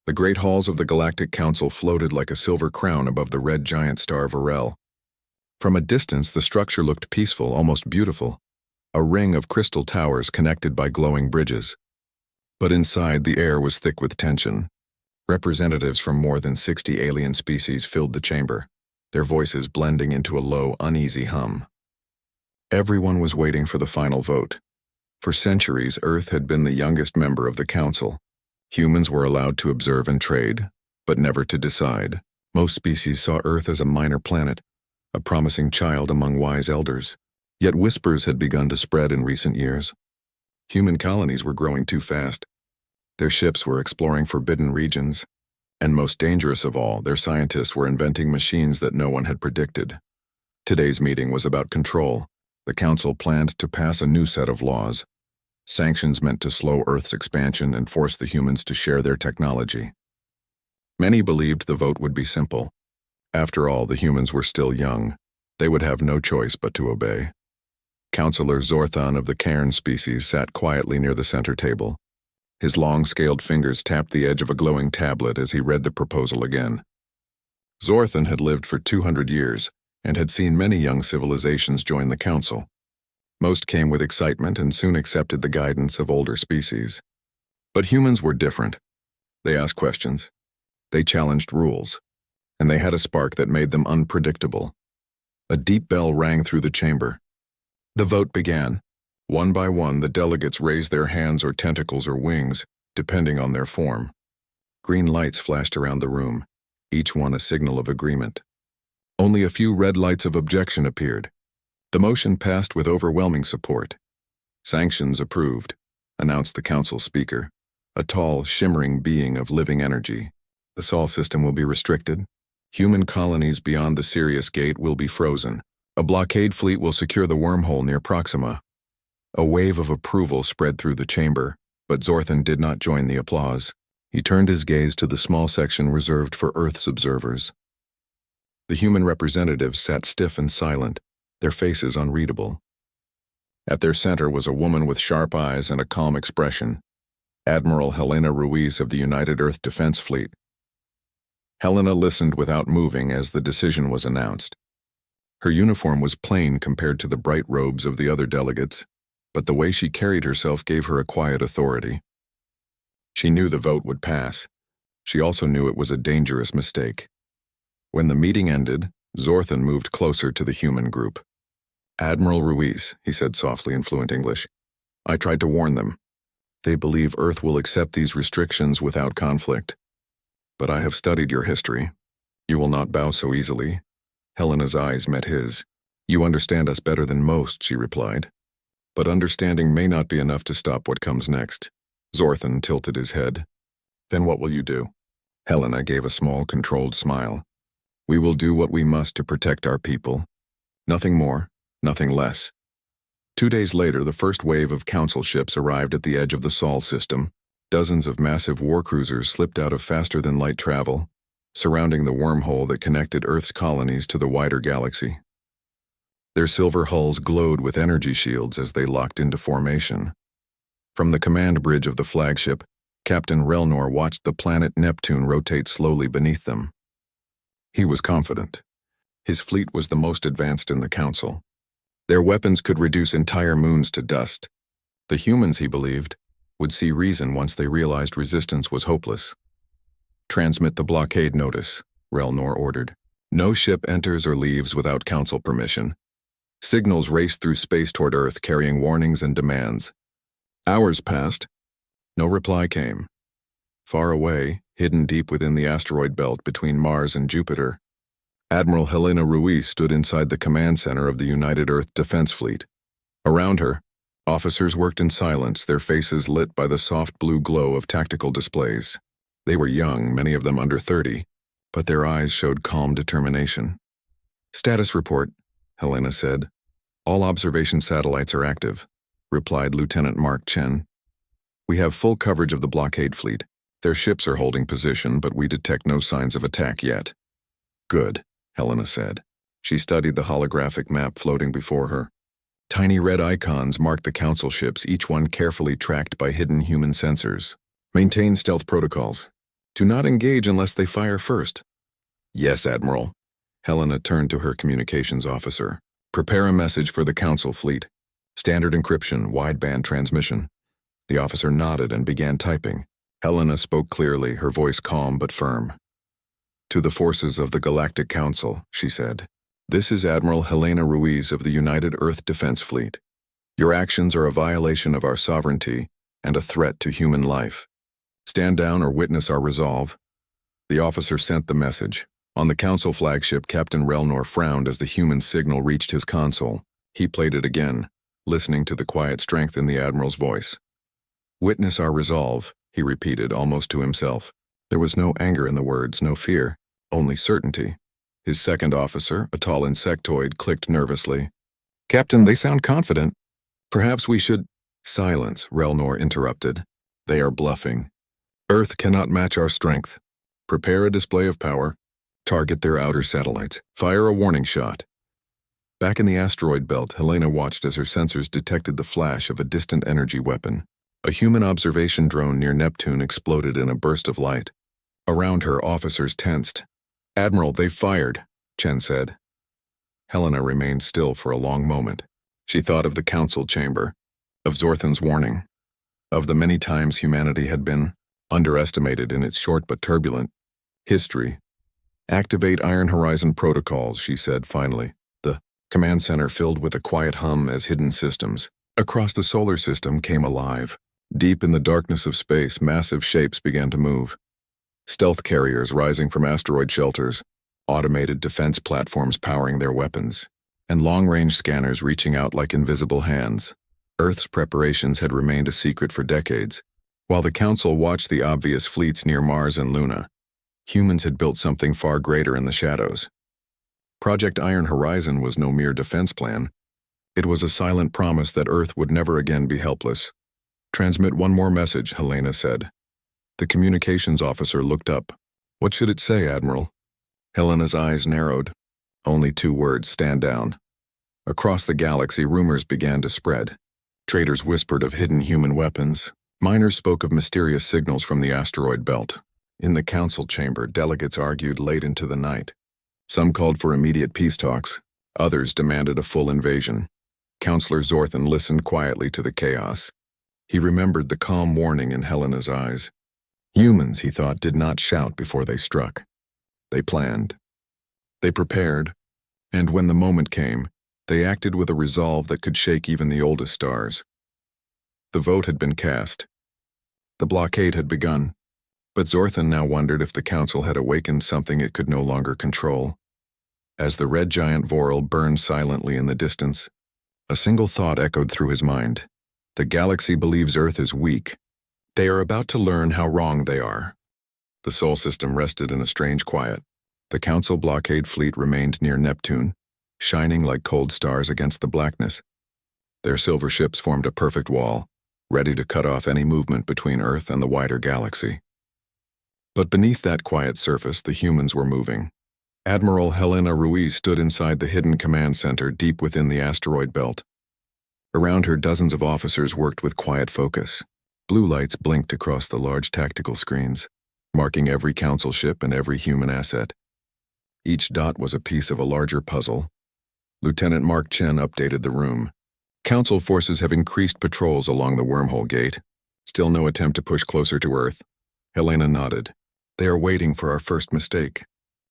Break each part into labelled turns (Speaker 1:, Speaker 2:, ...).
Speaker 1: The great halls of the Galactic Council floated like a silver crown above the red giant star of Varel. From a distance, the structure looked peaceful, almost beautiful, a ring of crystal towers connected by glowing bridges. But inside, the air was thick with tension. Representatives from more than 60 alien species filled the chamber, their voices blending into a low, uneasy hum. Everyone was waiting for the final vote. For centuries, Earth had been the youngest member of the Council. Humans were allowed to observe and trade, but never to decide. Most species saw Earth as a minor planet, a promising child among wise elders. Yet whispers had begun to spread in recent years. Human colonies were growing too fast. Their ships were exploring forbidden regions, and most dangerous of all, their scientists were inventing machines that no one had predicted. Today's meeting was about control. The Council planned to pass a new set of laws, sanctions meant to slow Earth's expansion and force the humans to share their technology. Many believed the vote would be simple. After all, the humans were still young. They would have no choice but to obey. Councillor Zorthon of the Cairn species sat quietly near the center table. His long, scaled fingers tapped the edge of a glowing tablet as he read the proposal again. Zorthon had lived for 200 years and had seen many young civilizations join the Council. Most came with excitement and soon accepted the guidance of older species. But humans were different. They asked questions, they challenged rules, and they had a spark that made them unpredictable. A deep bell rang through the chamber. The vote began. One by one, the delegates raised their hands or tentacles or wings, depending on their form. Green lights flashed around the room, each one a signal of agreement. Only a few red lights of objection appeared. The motion passed with overwhelming support. Sanctions approved, announced the Council speaker, a tall, shimmering being of living energy. The Sol system will be restricted. Human colonies beyond the Sirius Gate will be frozen. A blockade fleet will secure the wormhole near Proxima. A wave of approval spread through the chamber, but Zorthon did not join the applause. He turned his gaze to the small section reserved for Earth's observers. The human representatives sat stiff and silent, their faces unreadable. At their center was a woman with sharp eyes and a calm expression, Admiral Helena Ruiz of the United Earth Defense Fleet. Helena listened without moving as the decision was announced. Her uniform was plain compared to the bright robes of the other delegates, but the way she carried herself gave her a quiet authority. She knew the vote would pass. She also knew it was a dangerous mistake. When the meeting ended, Zorthon moved closer to the human group. "Admiral Ruiz," he said softly in fluent English, "I tried to warn them. They believe Earth will accept these restrictions without conflict. But I have studied your history. You will not bow so easily." Helena's eyes met his. "You understand us better than most," she replied. "But understanding may not be enough to stop what comes next." Zorthon tilted his head. "Then what will you do?" Helena gave a small, controlled smile. "We will do what we must to protect our people. Nothing more, nothing less." 2 days later, the first wave of Council ships arrived at the edge of the Sol system. Dozens of massive war cruisers slipped out of faster-than-light travel, surrounding the wormhole that connected Earth's colonies to the wider galaxy. Their silver hulls glowed with energy shields as they locked into formation. From the command bridge of the flagship, Captain Relnor watched the planet Neptune rotate slowly beneath them. He was confident. His fleet was the most advanced in the Council. Their weapons could reduce entire moons to dust. The humans, he believed, would see reason once they realized resistance was hopeless. "Transmit the blockade notice," Relnor ordered. "No ship enters or leaves without Council permission." Signals raced through space toward Earth carrying warnings and demands. Hours passed. No reply came. Far away, hidden deep within the asteroid belt between Mars and Jupiter, Admiral Helena Ruiz stood inside the command center of the United Earth Defense Fleet. Around her, officers worked in silence, their faces lit by the soft blue glow of tactical displays. They were young, many of them under 30, but their eyes showed calm determination. "Status report," Helena said. "All observation satellites are active," replied Lieutenant Mark Chen. "We have full coverage of the blockade fleet. Their ships are holding position, but we detect no signs of attack yet." "Good," Helena said. She studied the holographic map floating before her. Tiny red icons marked the Council ships, each one carefully tracked by hidden human sensors. "Maintain stealth protocols. "Do not engage unless they fire first." "Yes, Admiral." Helena turned to her communications officer. "Prepare a message for the Council fleet. Standard encryption, wideband transmission." The officer nodded and began typing. Helena spoke clearly, her voice calm but firm. "To the forces of the Galactic Council," she said. "This is Admiral Helena Ruiz of the United Earth Defense Fleet. Your actions are a violation of our sovereignty and a threat to human life. Stand down or witness our resolve." The officer sent the message. On the Council flagship, Captain Relnor frowned as the human signal reached his console. He played it again, listening to the quiet strength in the Admiral's voice. "Witness our resolve," he repeated, almost to himself. There was no anger in the words, no fear, only certainty. His second officer, a tall insectoid, clicked nervously. "Captain, they sound confident. Perhaps we should—" "Silence," Relnor interrupted. "They are bluffing. Earth cannot match our strength. Prepare a display of power. Target their outer satellites. Fire a warning shot." Back in the asteroid belt, Helena watched as her sensors detected the flash of a distant energy weapon. A human observation drone near Neptune exploded in a burst of light. Around her, officers tensed. "Admiral, they fired," Chen said. Helena remained still for a long moment. She thought of the Council chamber, of Zorthan's warning, of the many times humanity had been underestimated in its short but turbulent history. "Activate Iron Horizon protocols," she said finally. The command center filled with a quiet hum as hidden systems across the solar system came alive. Deep in the darkness of space, massive shapes began to move. Stealth carriers rising from asteroid shelters, automated defense platforms powering their weapons, and long-range scanners reaching out like invisible hands. Earth's preparations had remained a secret for decades. While the Council watched the obvious fleets near Mars and Luna, humans had built something far greater in the shadows. Project Iron Horizon was no mere defense plan. It was a silent promise that Earth would never again be helpless. "Transmit one more message," Helena said. The communications officer looked up. "What should it say, Admiral?" Helena's eyes narrowed. Only 2 words: "Stand down." Across the galaxy, rumors began to spread. Traders whispered of hidden human weapons. Miners spoke of mysterious signals from the asteroid belt. In the Council chamber, delegates argued late into the night. Some called for immediate peace talks. Others demanded a full invasion. Counselor Zorthan listened quietly to the chaos. He remembered the calm warning in Helena's eyes. Humans, he thought, did not shout before they struck. They planned. They prepared. And when the moment came, they acted with a resolve that could shake even the oldest stars. The vote had been cast. The blockade had begun. But Zorthan now wondered if the Council had awakened something it could no longer control. As the red giant Vorl burned silently in the distance, a single thought echoed through his mind. The galaxy believes Earth is weak. They are about to learn how wrong they are. The Sol system rested in a strange quiet. The Council blockade fleet remained near Neptune, shining like cold stars against the blackness. Their silver ships formed a perfect wall, ready to cut off any movement between Earth and the wider galaxy. But beneath that quiet surface, the humans were moving. Admiral Helena Ruiz stood inside the hidden command center deep within the asteroid belt. Around her, dozens of officers worked with quiet focus. Blue lights blinked across the large tactical screens, marking every Council ship and every human asset. Each dot was a piece of a larger puzzle. Lieutenant Mark Chen updated the room. Council forces have increased patrols along the wormhole gate. Still no attempt to push closer to Earth. Helena nodded. They are waiting for our first mistake.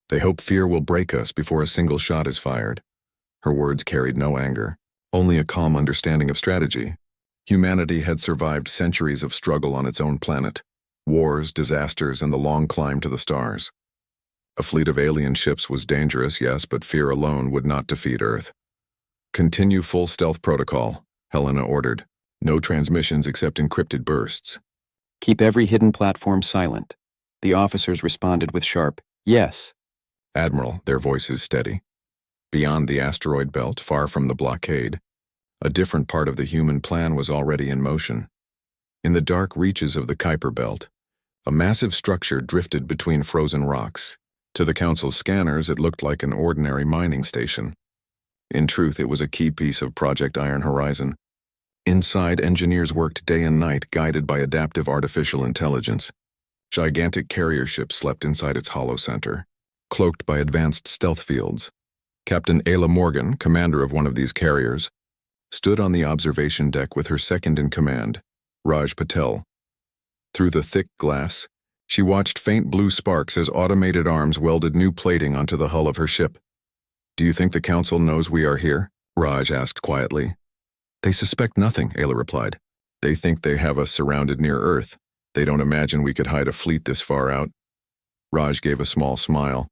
Speaker 1: They hope fear will break us before a single shot is fired. Her words carried no anger, only a calm understanding of strategy. Humanity had survived centuries of struggle on its own planet. Wars, disasters, and the long climb to the stars. A fleet of alien ships was dangerous, yes, but fear alone would not defeat Earth. "Continue full stealth protocol," Helena ordered. "No transmissions except encrypted bursts."
Speaker 2: "Keep every hidden platform silent." The officers responded with sharp, "Yes."
Speaker 1: "Admiral," their voices steady. Beyond the asteroid belt, far from the blockade, a different part of the human plan was already in motion. In the dark reaches of the Kuiper belt, a massive structure drifted between frozen rocks. To the Council's scanners, it looked like an ordinary mining station. In truth, it was a key piece of Project Iron Horizon. Inside, engineers worked day and night, guided by adaptive artificial intelligence. Gigantic carrier ships slept inside its hollow center, cloaked by advanced stealth fields. Captain Ayla Morgan, commander of one of these carriers, stood on the observation deck with her second-in-command, Raj Patel. Through the thick glass, she watched faint blue sparks as automated arms welded new plating onto the hull of her ship. "Do you think the Council knows we are here?" Raj asked quietly. "They suspect nothing," Ayla replied. "They think they have us surrounded near Earth. They don't imagine we could hide a fleet this far out." Raj gave a small smile.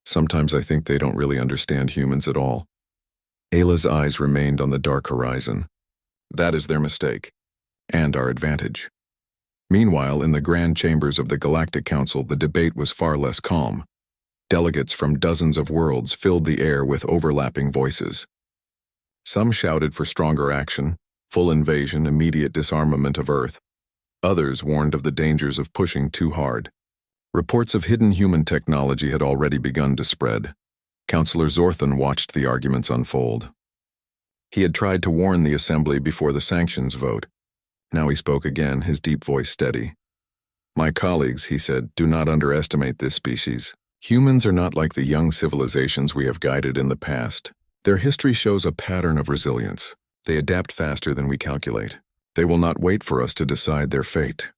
Speaker 1: "Sometimes I think they don't really understand humans at all." Ayla's eyes remained on the dark horizon. "That is their mistake, and our advantage." Meanwhile, in the grand chambers of the Galactic Council, the debate was far less calm. Delegates from dozens of worlds filled the air with overlapping voices. Some shouted for stronger action, full invasion, immediate disarmament of Earth. Others warned of the dangers of pushing too hard. Reports of hidden human technology had already begun to spread. Councillor Zorthan watched the arguments unfold. He had tried to warn the Assembly before the sanctions vote. Now he spoke again, his deep voice steady. "My colleagues," he said, "do not underestimate this species. Humans are not like the young civilizations we have guided in the past. Their history shows a pattern of resilience. They adapt faster than we calculate. They will not wait for us to decide their fate."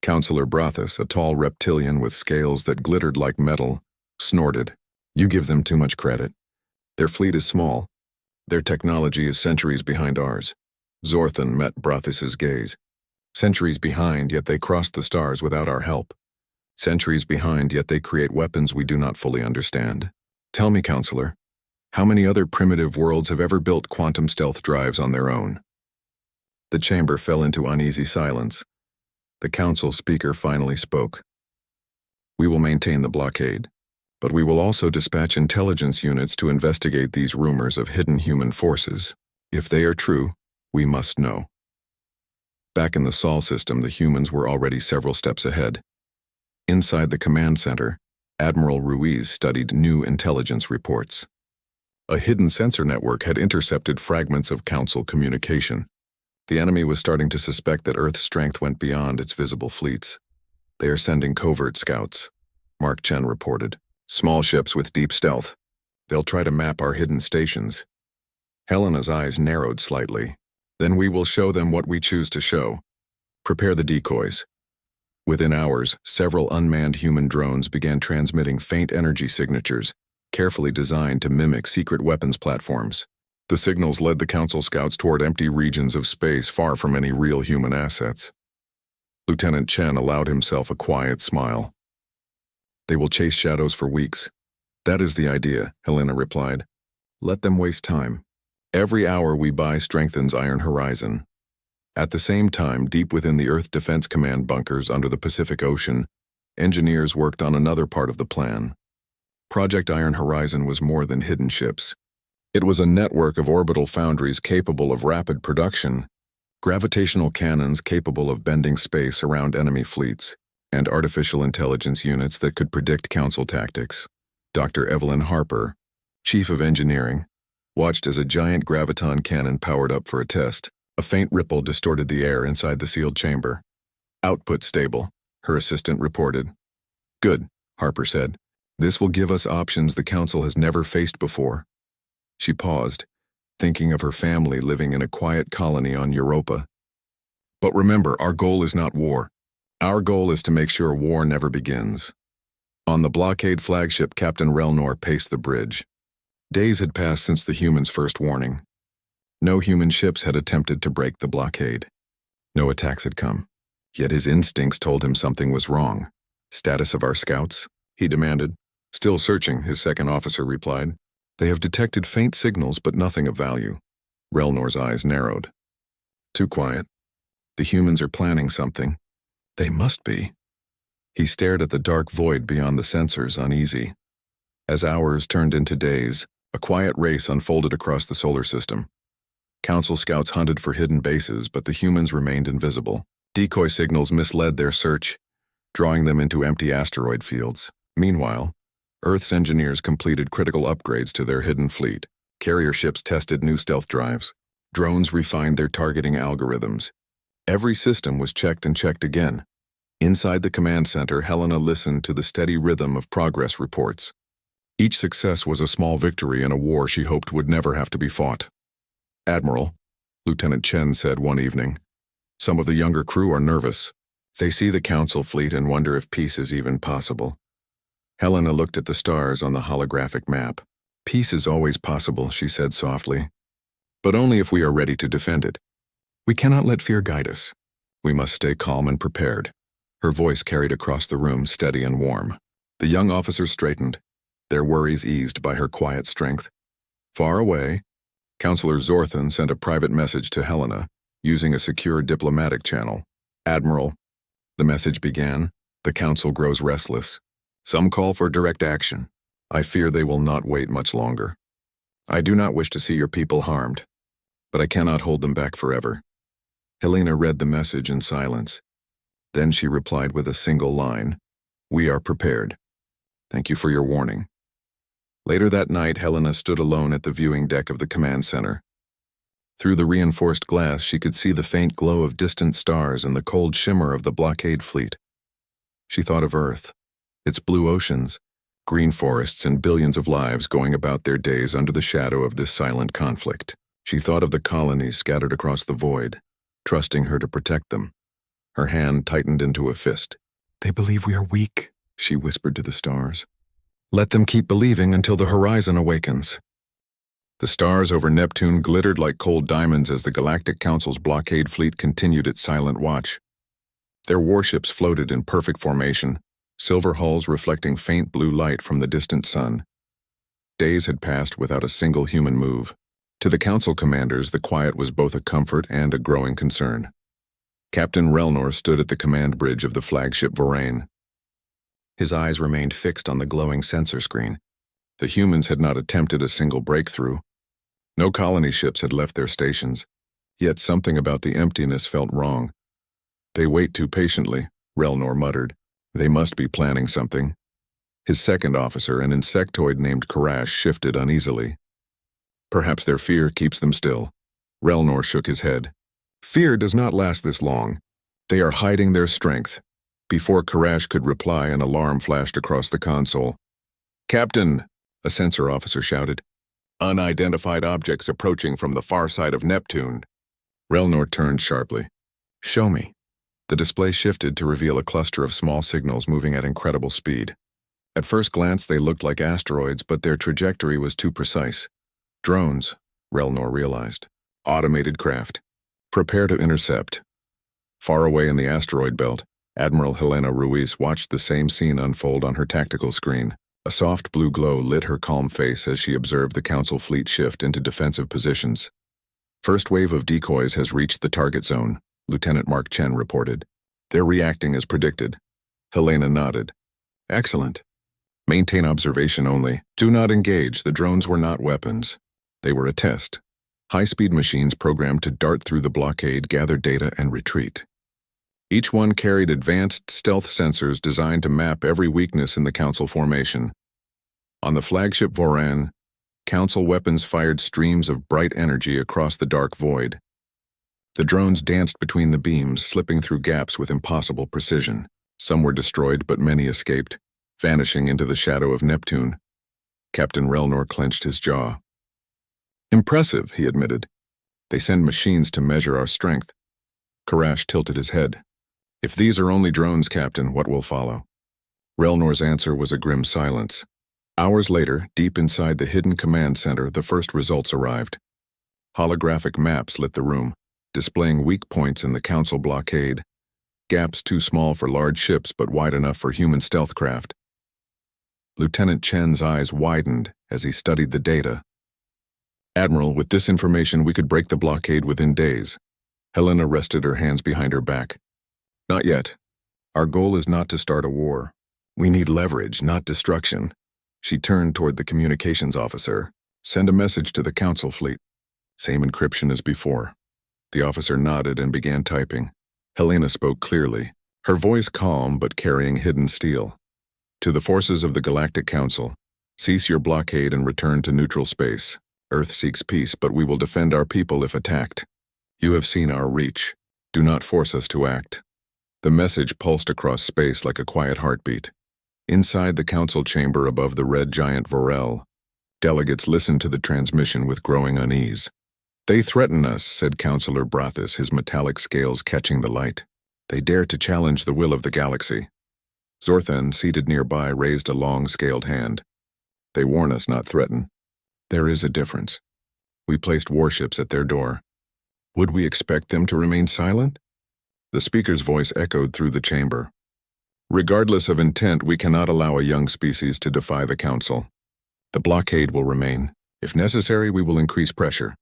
Speaker 1: Councillor Brothos, a tall reptilian with scales that glittered like metal, snorted. "You give them too much credit. Their fleet is small. Their technology is centuries behind ours." Zorthan met Brothos's gaze. "Centuries behind, yet they cross the stars without our help. Centuries behind, yet they create weapons we do not fully understand. Tell me, Counselor, how many other primitive worlds have ever built quantum stealth drives on their own?" The chamber fell into uneasy silence. The council speaker finally spoke. "We will maintain the blockade, but we will also dispatch intelligence units to investigate these rumors of hidden human forces. If they are true, we must know." Back in the Sol system, the humans were already several steps ahead. Inside the command center, Admiral Ruiz studied new intelligence reports. A hidden sensor network had intercepted fragments of Council communication. The enemy was starting to suspect that Earth's strength went beyond its visible fleets. "They are sending covert scouts," Mark Chen reported. "Small ships with deep stealth. They'll try to map our hidden stations." Helena's eyes narrowed slightly. "Then we will show them what we choose to show. Prepare the decoys." Within hours, several unmanned human drones began transmitting faint energy signatures, carefully designed to mimic secret weapons platforms. The signals led the Council scouts toward empty regions of space far from any real human assets. Lieutenant Chen allowed himself a quiet smile. "They will chase shadows for weeks. That is the idea," Helena replied. "Let them waste time. Every hour we buy strengthens Iron Horizon." At the same time, deep within the Earth Defense Command bunkers under the Pacific Ocean, engineers worked on another part of the plan. Project Iron Horizon was more than hidden ships. It was a network of orbital foundries capable of rapid production, gravitational cannons capable of bending space around enemy fleets, and artificial intelligence units that could predict Council tactics. Dr. Evelyn Harper, Chief of Engineering, watched as a giant graviton cannon powered up for a test. A faint ripple distorted the air inside the sealed chamber. "Output stable," her assistant reported. "Good," Harper said. "This will give us options the Council has never faced before." She paused, thinking of her family living in a quiet colony on Europa. "But remember, our goal is not war. Our goal is to make sure war never begins." On the blockade flagship, Captain Relnor paced the bridge. Days had passed since the humans' first warning. No human ships had attempted to break the blockade. No attacks had come. Yet his instincts told him something was wrong. "Status of our scouts?" he demanded. "Still searching," his second officer replied. "They have detected faint signals, but nothing of value." Relnor's eyes narrowed. "Too quiet. The humans are planning something. They must be." He stared at the dark void beyond the sensors, uneasy. As hours turned into days, a quiet race unfolded across the solar system. Council scouts hunted for hidden bases, but the humans remained invisible. Decoy signals misled their search, drawing them into empty asteroid fields. Meanwhile, Earth's engineers completed critical upgrades to their hidden fleet. Carrier ships tested new stealth drives. Drones refined their targeting algorithms. Every system was checked and checked again. Inside the command center, Helena listened to the steady rhythm of progress reports. Each success was a small victory in a war she hoped would never have to be fought. "Admiral," Lieutenant Chen said one evening, "some of the younger crew are nervous. They see the Council fleet and wonder if peace is even possible." Helena looked at the stars on the holographic map. "Peace is always possible," she said softly, "but only if we are ready to defend it. We cannot let fear guide us. We must stay calm and prepared." Her voice carried across the room, steady and warm. The young officers straightened, their worries eased by her quiet strength. Far away, Counselor Zorthan sent a private message to Helena, using a secure diplomatic channel. "Admiral," the message began, "the Council grows restless. Some call for direct action. I fear they will not wait much longer. I do not wish to see your people harmed, but I cannot hold them back forever." Helena read the message in silence. Then she replied with a single line, "We are prepared. Thank you for your warning." Later that night, Helena stood alone at the viewing deck of the command center. Through the reinforced glass, she could see the faint glow of distant stars and the cold shimmer of the blockade fleet. She thought of Earth, its blue oceans, green forests, and billions of lives going about their days under the shadow of this silent conflict. She thought of the colonies scattered across the void, trusting her to protect them. Her hand tightened into a fist. "They believe we are weak," she whispered to the stars. "Let them keep believing until the horizon awakens." The stars over Neptune glittered like cold diamonds as the Galactic Council's blockade fleet continued its silent watch. Their warships floated in perfect formation, silver hulls reflecting faint blue light from the distant sun. Days had passed without a single human move. To the Council commanders, the quiet was both a comfort and a growing concern. Captain Relnor stood at the command bridge of the flagship Vorain. His eyes remained fixed on the glowing sensor screen. The humans had not attempted a single breakthrough. No colony ships had left their stations, yet something about the emptiness felt wrong. "They wait too patiently," Relnor muttered. "They must be planning something." His second officer, an insectoid named Karash, shifted uneasily. "Perhaps their fear keeps them still." Relnor shook his head. "Fear does not last this long. They are hiding their strength." Before Karash could reply, an alarm flashed across the console. "Captain," a sensor officer shouted. "Unidentified objects approaching from the far side of Neptune." Relnor turned sharply. "Show me." The display shifted to reveal a cluster of small signals moving at incredible speed. At first glance, they looked like asteroids, but their trajectory was too precise. "Drones," Relnor realized. "Automated craft. Prepare to intercept." Far away in the asteroid belt, Admiral Helena Ruiz watched the same scene unfold on her tactical screen. A soft blue glow lit her calm face as she observed the Council fleet shift into defensive positions. "First wave of decoys has reached the target zone," Lieutenant Mark Chen reported. "They're reacting as predicted." Helena nodded. "Excellent. Maintain observation only. Do not engage. The drones were not weapons. They were a test. High-speed machines programmed to dart through the blockade, gather data, and retreat. Each one carried advanced stealth sensors designed to map every weakness in the Council formation. On the flagship Voran, Council weapons fired streams of bright energy across the dark void. The drones danced between the beams, slipping through gaps with impossible precision. Some were destroyed, but many escaped, vanishing into the shadow of Neptune. Captain Relnor clenched his jaw. "Impressive," he admitted. "They send machines to measure our strength." Karash tilted his head. "If these are only drones, Captain, what will follow?" Relnor's answer was a grim silence. Hours later, deep inside the hidden command center, the first results arrived. Holographic maps lit the room, displaying weak points in the Council blockade, gaps too small for large ships but wide enough for human stealth craft. Lieutenant Chen's eyes widened as he studied the data. "Admiral, with this information we could break the blockade within days." Helena rested her hands behind her back. "Not yet. Our goal is not to start a war. We need leverage, not destruction." She turned toward the communications officer. "Send a message to the Council fleet." "Same encryption as before." The officer nodded and began typing. Helena spoke clearly, her voice calm but carrying hidden steel. "To the forces of the Galactic Council, cease your blockade and return to neutral space. Earth seeks peace, but we will defend our people if attacked. You have seen our reach. Do not force us to act." The message pulsed across space like a quiet heartbeat. Inside the council chamber above the red giant Vorel, delegates listened to the transmission with growing unease. "They threaten us," said Councillor Brathis, his metallic scales catching the light. "They dare to challenge the will of the galaxy." Zorthan, seated nearby, raised a long, scaled hand. "They warn us, not threaten. There is a difference. We placed warships at their door. Would we expect them to remain silent?" The speaker's voice echoed through the chamber. "Regardless of intent, we cannot allow a young species to defy the Council. The blockade will remain. If necessary, we will increase pressure."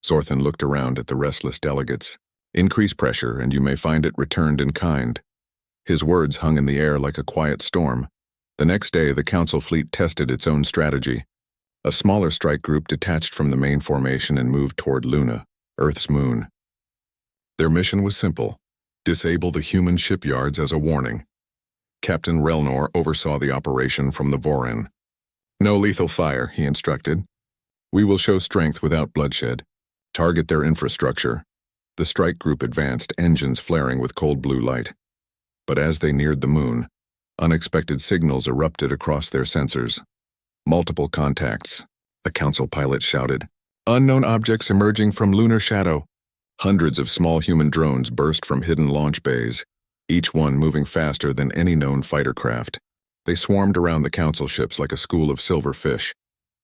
Speaker 1: Zorthan looked around at the restless delegates. "Increase pressure, and you may find it returned in kind." His words hung in the air like a quiet storm. The next day, the Council fleet tested its own strategy. A smaller strike group detached from the main formation and moved toward Luna, Earth's moon. Their mission was simple: disable the human shipyards as a warning. Captain Relnor oversaw the operation from the Vorin. "No lethal fire," he instructed. "We will show strength without bloodshed. Target their infrastructure." The strike group advanced, engines flaring with cold blue light. But as they neared the moon, unexpected signals erupted across their sensors. "Multiple contacts," a council pilot shouted. "Unknown objects emerging from lunar shadow." Hundreds of small human drones burst from hidden launch bays, each one moving faster than any known fighter craft. They swarmed around the council ships like a school of silver fish,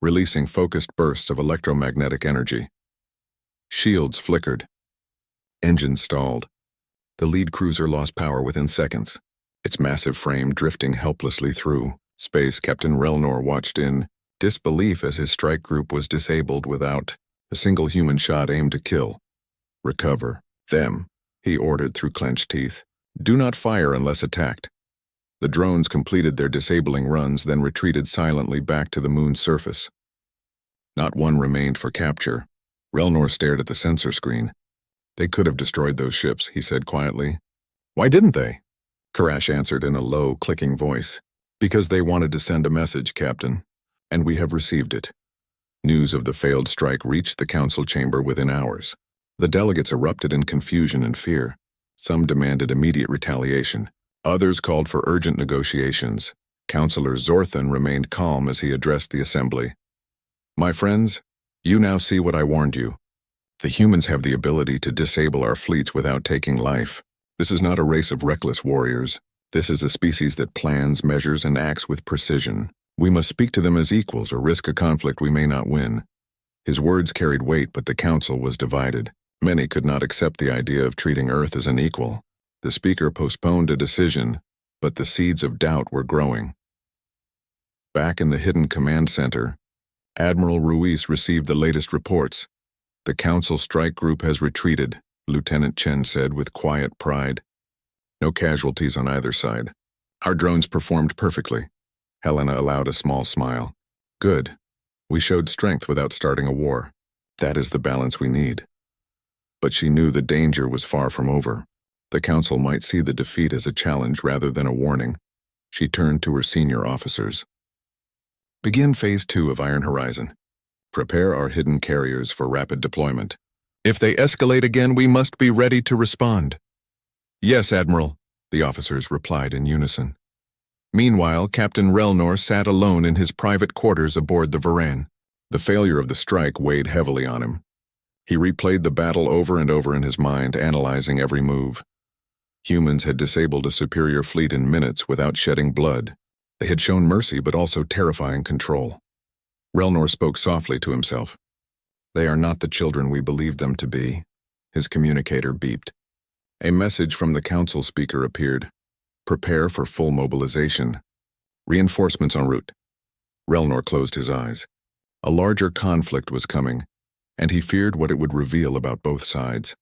Speaker 1: releasing focused bursts of electromagnetic energy. Shields flickered. Engines stalled. The lead cruiser lost power within seconds, its massive frame drifting helplessly through space. Captain Relnor watched in disbelief as his strike group was disabled without a single human shot aimed to kill. "Recover them," he ordered through clenched teeth. "Do not fire unless attacked." The drones completed their disabling runs, then retreated silently back to the moon's surface. Not one remained for capture. Relnor stared at the sensor screen. "They could have destroyed those ships," he said quietly. "Why didn't they?" Karash answered in a low, clicking voice. "Because they wanted to send a message, Captain. And we have received it." News of the failed strike reached the council chamber within hours. The delegates erupted in confusion and fear. Some demanded immediate retaliation. Others called for urgent negotiations. Councillor Zorthan remained calm as he addressed the assembly. "My friends, you now see what I warned you. The humans have the ability to disable our fleets without taking life. This is not a race of reckless warriors. This is a species that plans, measures, and acts with precision. We must speak to them as equals or risk a conflict we may not win." His words carried weight, but the council was divided. Many could not accept the idea of treating Earth as an equal. The speaker postponed a decision, but the seeds of doubt were growing. Back in the hidden command center, Admiral Ruiz received the latest reports. "The council strike group has retreated," Lieutenant Chen said with quiet pride. "No casualties on either side. Our drones performed perfectly." Helena allowed a small smile. "Good. We showed strength without starting a war. That is the balance we need." But she knew the danger was far from over. The council might see the defeat as a challenge rather than a warning. She turned to her senior officers. "Begin Phase 2 of Iron Horizon. Prepare our hidden carriers for rapid deployment. If they escalate again, we must be ready to respond." "Yes, Admiral," the officers replied in unison. Meanwhile, Captain Relnor sat alone in his private quarters aboard the Varan. The failure of the strike weighed heavily on him. He replayed the battle over and over in his mind, analyzing every move. Humans had disabled a superior fleet in minutes without shedding blood. They had shown mercy but also terrifying control. Relnor spoke softly to himself. "They are not the children we believed them to be." His communicator beeped. A message from the council speaker appeared. "Prepare for full mobilization. Reinforcements en route." Relnor closed his eyes. A larger conflict was coming, and he feared what it would reveal about both sides.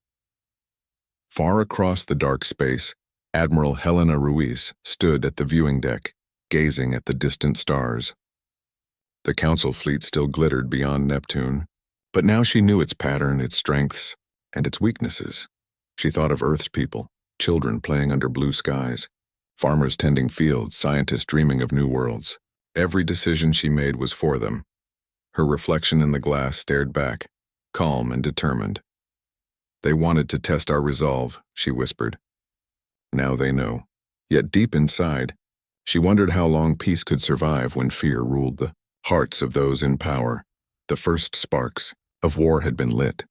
Speaker 1: Far across the dark space, Admiral Helena Ruiz stood at the viewing deck, gazing at the distant stars. The council fleet still glittered beyond Neptune, but now she knew its pattern, its strengths, and its weaknesses. She thought of Earth's people, children playing under blue skies, farmers tending fields, scientists dreaming of new worlds. Every decision she made was for them. Her reflection in the glass stared back, calm and determined. "They wanted to test our resolve," she whispered. Now they know. Yet deep inside, she wondered how long peace could survive when fear ruled the hearts of those in power. The first sparks of war had been lit.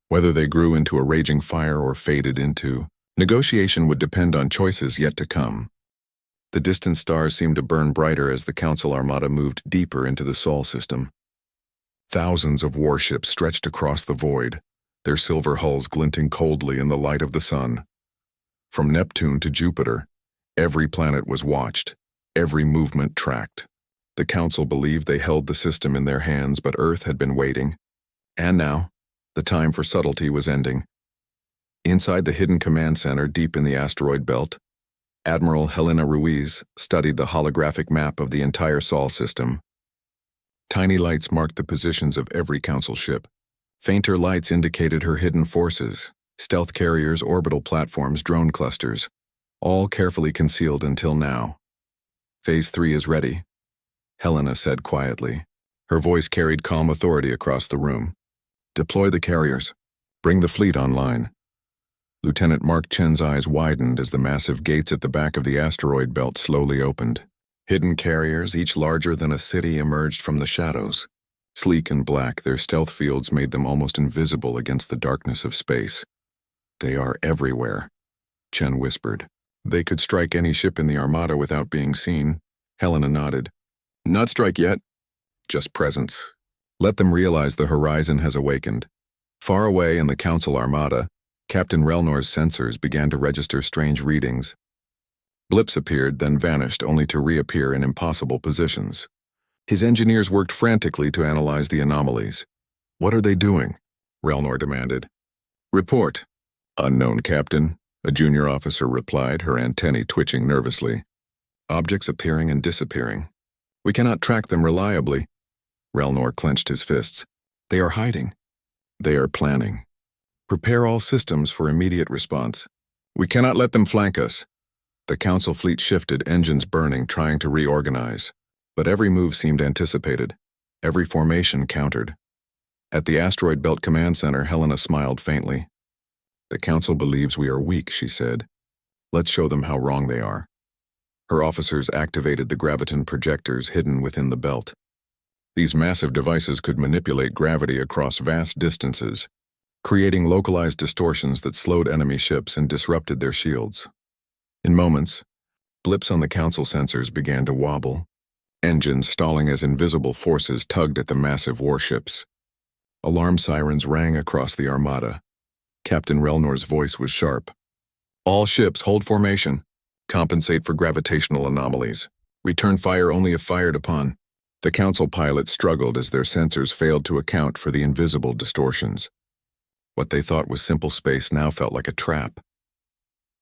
Speaker 1: Whether they grew into a raging fire or faded into negotiation would depend on choices yet to come. The distant stars seemed to burn brighter as the Council Armada moved deeper into the Sol system. Thousands of warships stretched across the void, their silver hulls glinting coldly in the light of the sun. From Neptune to Jupiter, every planet was watched, every movement tracked. The Council believed they held the system in their hands, but Earth had been waiting. And now, the time for subtlety was ending. Inside the hidden command center deep in the asteroid belt, Admiral Helena Ruiz studied the holographic map of the entire Sol system. Tiny lights marked the positions of every Council ship. Fainter lights indicated her hidden forces, stealth carriers, orbital platforms, drone clusters, all carefully concealed until now. Phase 3 is ready, Helena said quietly. Her voice carried calm authority across the room. Deploy the carriers. Bring the fleet online. Lieutenant Mark Chen's eyes widened as the massive gates at the back of the asteroid belt slowly opened. Hidden carriers, each larger than a city, emerged from the shadows. Sleek and black, their stealth fields made them almost invisible against the darkness of space. They are everywhere, Chen whispered. They could strike any ship in the Armada without being seen. Helena nodded. Not strike yet. Just presence. Let them realize the horizon has awakened. Far away in the Council Armada, Captain Relnor's sensors began to register strange readings. Blips appeared, then vanished, only to reappear in impossible positions. His engineers worked frantically to analyze the anomalies. What are they doing? Relnor demanded. Report. Unknown, Captain, a junior officer replied, her antennae twitching nervously. Objects appearing and disappearing. We cannot track them reliably. Relnor clenched his fists. They are hiding. They are planning. Prepare all systems for immediate response. We cannot let them flank us. The Council fleet shifted, engines burning, trying to reorganize. But every move seemed anticipated. Every formation countered. At the Asteroid Belt Command Center, Helena smiled faintly. The Council believes we are weak, she said. Let's show them how wrong they are. Her officers activated the graviton projectors hidden within the belt. These massive devices could manipulate gravity across vast distances, creating localized distortions that slowed enemy ships and disrupted their shields. In moments, blips on the Council sensors began to wobble, engines stalling as invisible forces tugged at the massive warships. Alarm sirens rang across the Armada. Captain Relnor's voice was sharp. All ships hold formation. Compensate for gravitational anomalies. Return fire only if fired upon. The Council pilots struggled as their sensors failed to account for the invisible distortions. What they thought was simple space now felt like a trap.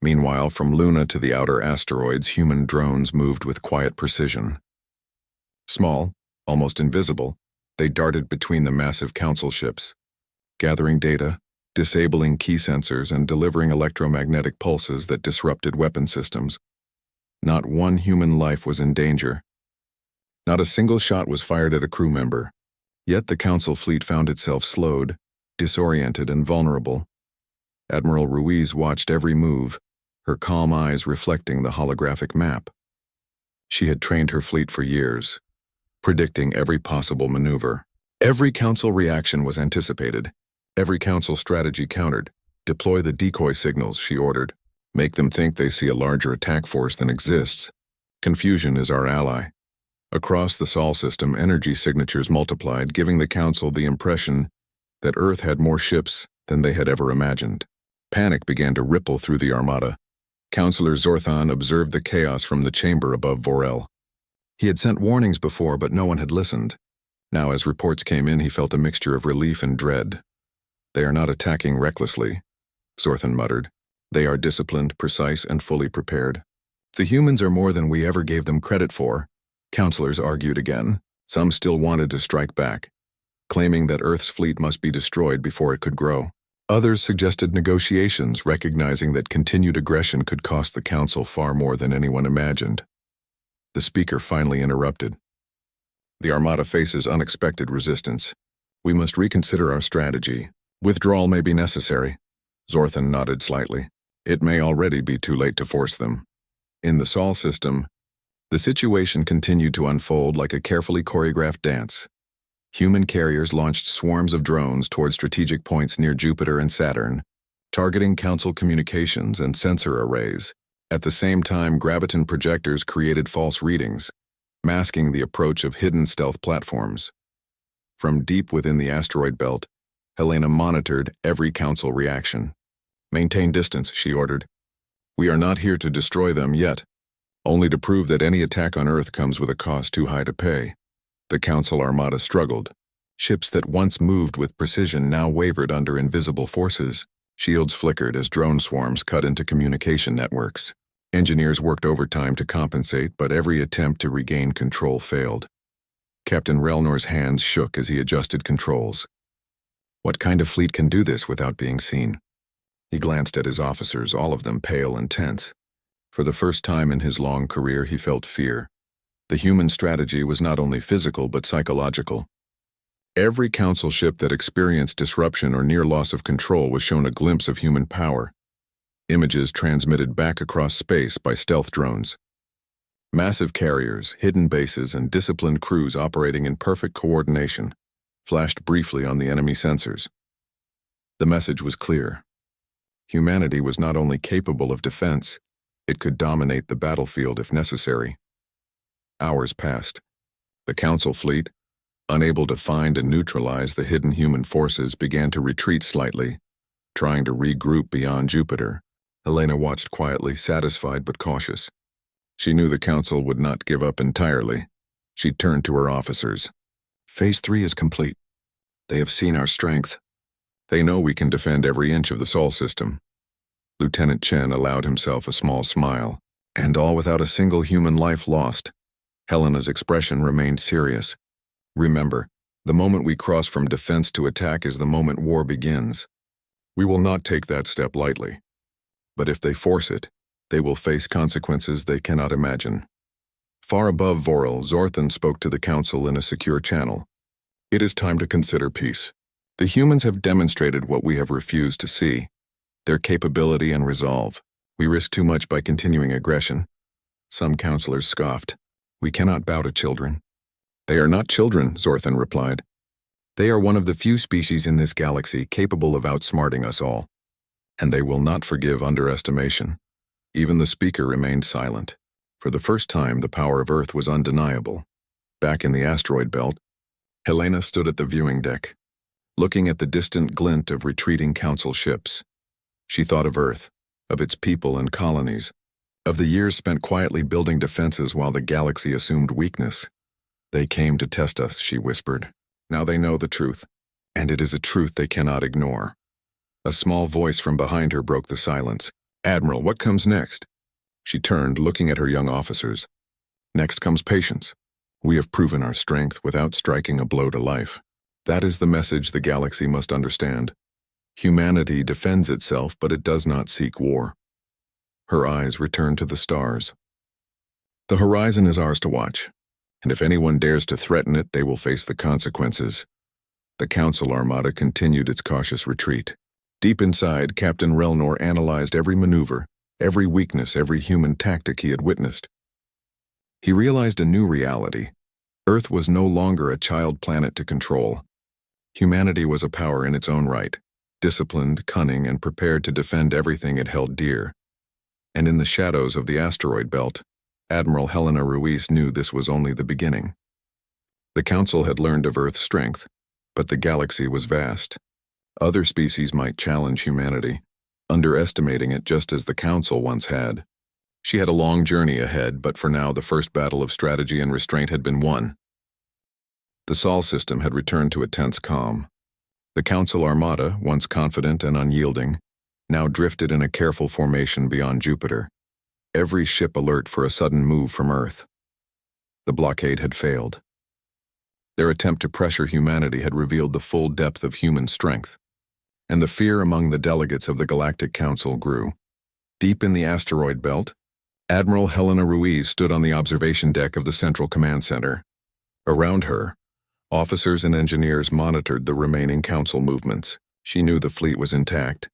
Speaker 1: Meanwhile, from Luna to the outer asteroids, human drones moved with quiet precision. Small, almost invisible, they darted between the massive Council ships, gathering data, disabling key sensors, and delivering electromagnetic pulses that disrupted weapon systems. Not one human life was in danger. Not a single shot was fired at a crew member. Yet the Council fleet found itself slowed, disoriented, and vulnerable. Admiral Ruiz watched every move, her calm eyes reflecting the holographic map. She had trained her fleet for years, predicting every possible maneuver. Every Council reaction was anticipated. Every Council strategy countered. Deploy the decoy signals, she ordered. Make them think they see a larger attack force than exists. Confusion is our ally. Across the Sol system, energy signatures multiplied, giving the Council the impression that Earth had more ships than they had ever imagined. Panic began to ripple through the Armada. Counselor Zorthan observed the chaos from the chamber above Vorel. He had sent warnings before, but no one had listened. Now, as reports came in, he felt a mixture of relief and dread. They are not attacking recklessly, Zorthan muttered. They are disciplined, precise, and fully prepared. The humans are more than we ever gave them credit for, counselors argued again. Some still wanted to strike back, claiming that Earth's fleet must be destroyed before it could grow. Others suggested negotiations, recognizing that continued aggression could cost the Council far more than anyone imagined. The speaker finally interrupted. The Armada faces unexpected resistance. We must reconsider our strategy. Withdrawal may be necessary. Zorthan nodded slightly. It may already be too late to force them. In the Sol system, the situation continued to unfold like a carefully choreographed dance. Human carriers launched swarms of drones toward strategic points near Jupiter and Saturn, targeting Council communications and sensor arrays. At the same time, graviton projectors created false readings, masking the approach of hidden stealth platforms. From deep within the asteroid belt, Helena monitored every Council reaction. "Maintain distance," she ordered. "We are not here to destroy them yet, only to prove that any attack on Earth comes with a cost too high to pay." The Council armada struggled. Ships that once moved with precision now wavered under invisible forces. Shields flickered as drone swarms cut into communication networks. Engineers worked overtime to compensate, but every attempt to regain control failed. Captain Relnor's hands shook as he adjusted controls. What kind of fleet can do this without being seen? He glanced at his officers, all of them pale and tense. For the first time in his long career, he felt fear. The human strategy was not only physical but psychological. Every Council ship that experienced disruption or near loss of control was shown a glimpse of human power. Images transmitted back across space by stealth drones. Massive carriers, hidden bases, and disciplined crews operating in perfect coordination flashed briefly on the enemy sensors. The message was clear. Humanity was not only capable of defense, it could dominate the battlefield if necessary. Hours passed. The Council fleet, unable to find and neutralize the hidden human forces, began to retreat slightly, trying to regroup beyond Jupiter. Helena watched quietly, satisfied but cautious. She knew the Council would not give up entirely. She turned to her officers. "Phase 3 is complete. They have seen our strength. They know we can defend every inch of the Sol system." Lieutenant Chen allowed himself a small smile. "And all without a single human life lost." Helena's expression remained serious. "Remember, the moment we cross from defense to attack is the moment war begins. We will not take that step lightly. But if they force it, they will face consequences they cannot imagine." Far above Vorel, Zorthan spoke to the Council in a secure channel. "It is time to consider peace. The humans have demonstrated what we have refused to see, their capability and resolve. We risk too much by continuing aggression." Some councillors scoffed. "We cannot bow to children." "They are not children," Zorthan replied. "They are one of the few species in this galaxy capable of outsmarting us all. And they will not forgive underestimation." Even the speaker remained silent. For the first time, the power of Earth was undeniable. Back in the asteroid belt, Helena stood at the viewing deck, looking at the distant glint of retreating Council ships. She thought of Earth, of its people and colonies, of the years spent quietly building defenses while the galaxy assumed weakness. "They came to test us," she whispered. "Now they know the truth, and it is a truth they cannot ignore." A small voice from behind her broke the silence. "Admiral, what comes next?" She turned, looking at her young officers. "Next comes patience. We have proven our strength without striking a blow to life. That is the message the galaxy must understand. Humanity defends itself, but it does not seek war." Her eyes returned to the stars. "The horizon is ours to watch, and if anyone dares to threaten it, they will face the consequences." The Council armada continued its cautious retreat. Deep inside, Captain Relnor analyzed every maneuver, every weakness, every human tactic he had witnessed. He realized a new reality. Earth was no longer a child planet to control. Humanity was a power in its own right, disciplined, cunning, and prepared to defend everything it held dear. And in the shadows of the asteroid belt, Admiral Helena Ruiz knew this was only the beginning. The Council had learned of Earth's strength, but the galaxy was vast. Other species might challenge humanity, underestimating it just as the Council once had. She had a long journey ahead, but for now the first battle of strategy and restraint had been won. The Sol system had returned to a tense calm. The Council armada, once confident and unyielding, now drifted in a careful formation beyond Jupiter, every ship alert for a sudden move from Earth. The blockade had failed. Their attempt to pressure humanity had revealed the full depth of human strength, and the fear among the delegates of the Galactic Council grew. Deep in the asteroid belt, Admiral Helena Ruiz stood on the observation deck of the Central Command Center. Around her, officers and engineers monitored the remaining Council movements. She knew the fleet was intact,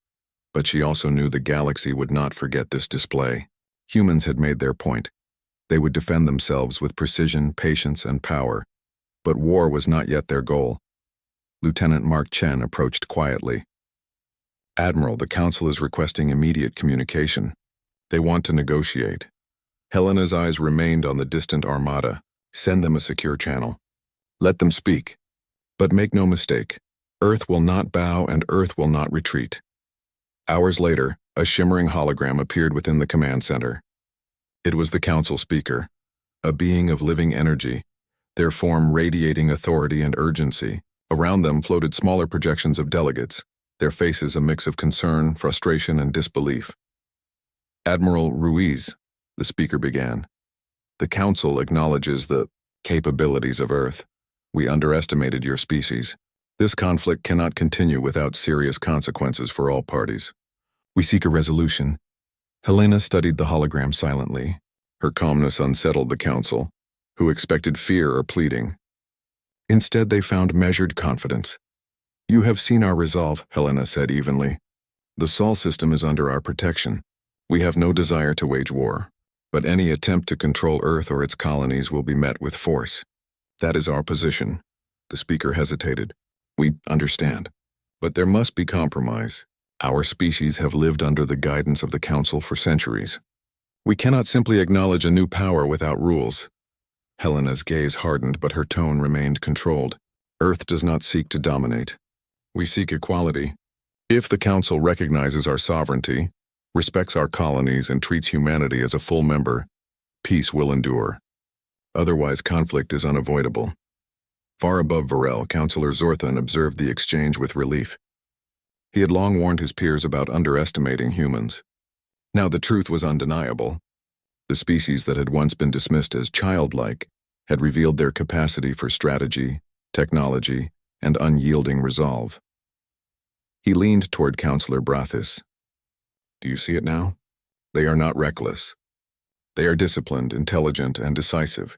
Speaker 1: But she also knew the galaxy would not forget this display. Humans had made their point. They would defend themselves with precision, patience, and power. But war was not yet their goal. Lieutenant Mark Chen approached quietly. "Admiral, the Council is requesting immediate communication. They want to negotiate." Helena's eyes remained on the distant armada. "Send them a secure channel. Let them speak. But make no mistake, Earth will not bow and Earth will not retreat." Hours later, a shimmering hologram appeared within the command center. It was the Council speaker, a being of living energy, their form radiating authority and urgency. Around them floated smaller projections of delegates, their faces a mix of concern, frustration, and disbelief. "Admiral Ruiz," the speaker began, "the Council acknowledges the capabilities of Earth. We underestimated your species. This conflict cannot continue without serious consequences for all parties. We seek a resolution." Helena studied the hologram silently. Her calmness unsettled the Council, who expected fear or pleading. Instead, they found measured confidence. "You have seen our resolve," Helena said evenly. "The Sol system is under our protection. We have no desire to wage war, but any attempt to control Earth or its colonies will be met with force. That is our position." The speaker hesitated. "We understand, but there must be compromise. Our species have lived under the guidance of the Council for centuries. We cannot simply acknowledge a new power without rules." Helena's gaze hardened, but her tone remained controlled. "Earth does not seek to dominate. We seek equality. If the Council recognizes our sovereignty, respects our colonies, and treats humanity as a full member, peace will endure. Otherwise, conflict is unavoidable." Far above Varel, Councillor Zorthan observed the exchange with relief. He had long warned his peers about underestimating humans. Now the truth was undeniable. The species that had once been dismissed as childlike had revealed their capacity for strategy, technology, and unyielding resolve. He leaned toward Councillor Brathis. "Do you see it now? They are not reckless. They are disciplined, intelligent, and decisive.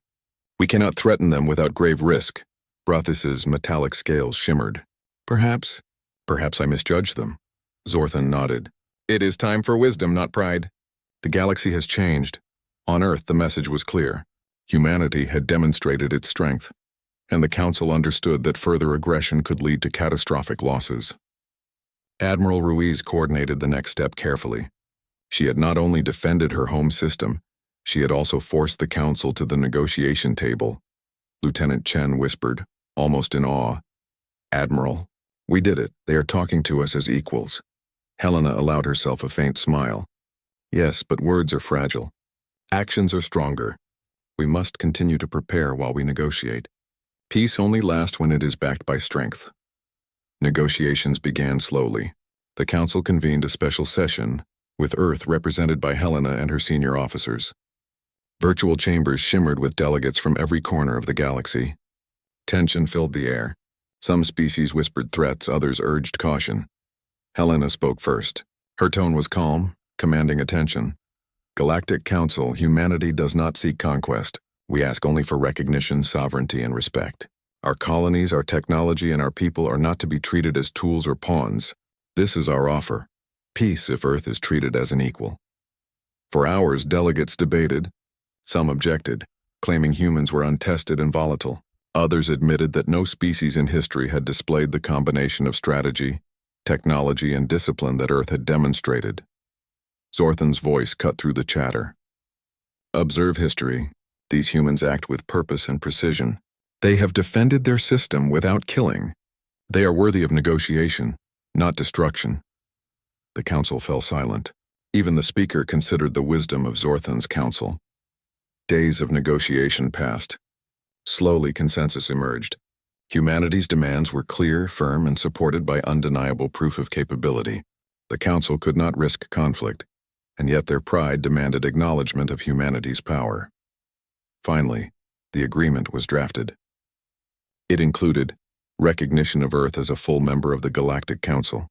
Speaker 1: We cannot threaten them without grave risk." Brathis's metallic scales shimmered. Perhaps I misjudged them." Zorthan nodded. "It is time for wisdom, not pride. The galaxy has changed. On Earth, the message was clear. Humanity had demonstrated its strength, and the Council understood that further aggression could lead to catastrophic losses." Admiral Ruiz coordinated the next step carefully. She had not only defended her home system, she had also forced the Council to the negotiation table. Lieutenant Chen whispered, almost in awe, "Admiral, we did it. They are talking to us as equals." Helena allowed herself a faint smile. "Yes, but words are fragile. Actions are stronger. We must continue to prepare while we negotiate. Peace only lasts when it is backed by strength." Negotiations began slowly. The Council convened a special session, with Earth represented by Helena and her senior officers. Virtual chambers shimmered with delegates from every corner of the galaxy. Tension filled the air. Some species whispered threats, others urged caution. Helena spoke first. Her tone was calm, commanding attention. "Galactic Council, humanity does not seek conquest. We ask only for recognition, sovereignty, and respect. Our colonies, our technology, and our people are not to be treated as tools or pawns. This is our offer. Peace if Earth is treated as an equal." For hours, delegates debated. Some objected, claiming humans were untested and volatile. Others admitted that no species in history had displayed the combination of strategy, technology, and discipline that Earth had demonstrated. Zorthan's voice cut through the chatter. "Observe history. These humans act with purpose and precision. They have defended their system without killing. They are worthy of negotiation, not destruction." The Council fell silent. Even the speaker considered the wisdom of Zorthan's counsel. Days of negotiation passed. Slowly, consensus emerged. Humanity's demands were clear, firm, and supported by undeniable proof of capability. The Council could not risk conflict, and yet their pride demanded acknowledgement of humanity's power. Finally, the agreement was drafted. It included recognition of Earth as a full member of the Galactic Council,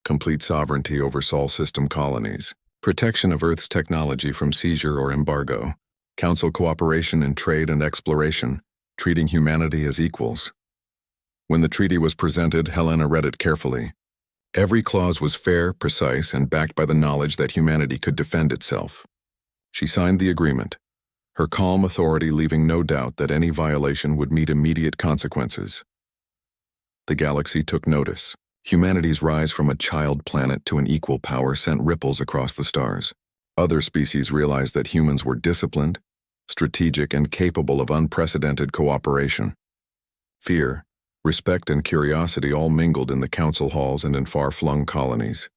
Speaker 1: complete sovereignty over Sol system colonies, protection of Earth's technology from seizure or embargo, Council cooperation in trade and exploration, treating humanity as equals. When the treaty was presented, Helena read it carefully. Every clause was fair, precise, and backed by the knowledge that humanity could defend itself. She signed the agreement, her calm authority leaving no doubt that any violation would meet immediate consequences. The galaxy took notice. Humanity's rise from a child planet to an equal power sent ripples across the stars. Other species realized that humans were disciplined, strategic, and capable of unprecedented cooperation. Fear, respect, and curiosity all mingled in the council halls and in far-flung colonies.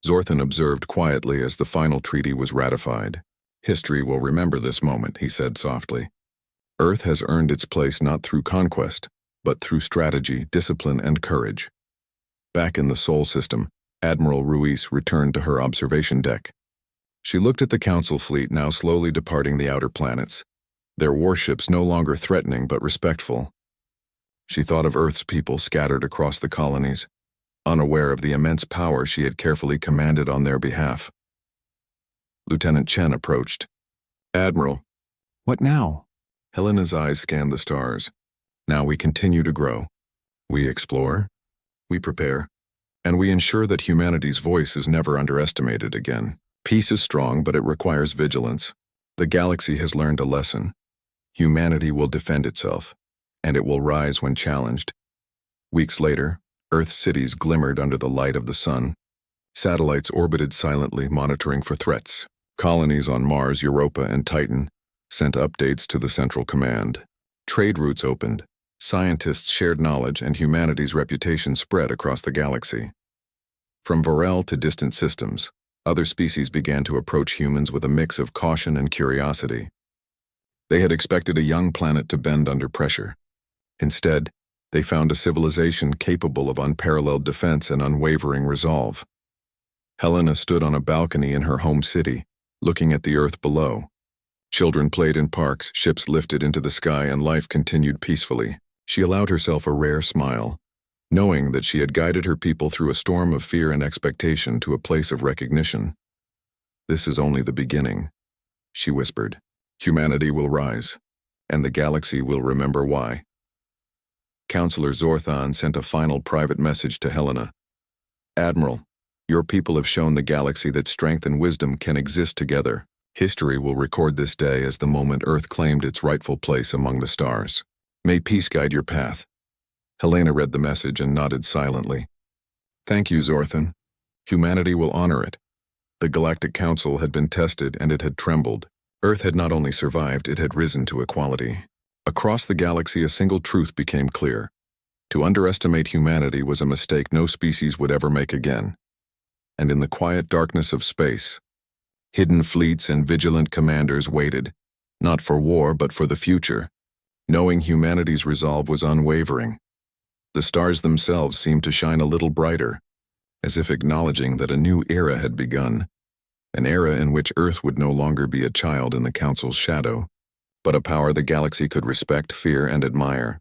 Speaker 1: Zorthan observed quietly as the final treaty was ratified. "History will remember this moment," he said softly. "Earth has earned its place not through conquest, but through strategy, discipline, and courage." Back in the Sol system, Admiral Ruiz returned to her observation deck. She looked at the council fleet now slowly departing the outer planets, their warships no longer threatening but respectful. She thought of Earth's people scattered across the colonies, unaware of the immense power she had carefully commanded on their behalf. Lieutenant Chen approached. "Admiral."
Speaker 2: What now?
Speaker 1: Helena's eyes scanned the stars. "Now we continue to grow. We explore, we prepare, and we ensure that humanity's voice is never underestimated again. Peace is strong, but it requires vigilance. The galaxy has learned a lesson. Humanity will defend itself, and it will rise when challenged." Weeks later, Earth's cities glimmered under the light of the sun. Satellites orbited silently, monitoring for threats. Colonies on Mars, Europa, and Titan sent updates to the Central Command. Trade routes opened, scientists shared knowledge, and humanity's reputation spread across the galaxy. From Varel to distant systems, other species began to approach humans with a mix of caution and curiosity. They had expected a young planet to bend under pressure. Instead, they found a civilization capable of unparalleled defense and unwavering resolve. Helena stood on a balcony in her home city, looking at the Earth below. Children played in parks, ships lifted into the sky, and life continued peacefully. She allowed herself a rare smile, knowing that she had guided her people through a storm of fear and expectation to a place of recognition. "This is only the beginning," she whispered. "Humanity will rise, and the galaxy will remember why." Counselor Zorthan sent a final private message to Helena. "Admiral, your people have shown the galaxy that strength and wisdom can exist together. History will record this day as the moment Earth claimed its rightful place among the stars. May peace guide your path." Helena read the message and nodded silently. "Thank you, Zorthan. Humanity will honor it." The Galactic Council had been tested and it had trembled. Earth had not only survived, it had risen to equality. Across the galaxy, a single truth became clear. To underestimate humanity was a mistake no species would ever make again. And in the quiet darkness of space, hidden fleets and vigilant commanders waited, not for war but for the future, knowing humanity's resolve was unwavering. The stars themselves seemed to shine a little brighter, as if acknowledging that a new era had begun, an era in which Earth would no longer be a child in the Council's shadow, but a power the galaxy could respect, fear, and admire.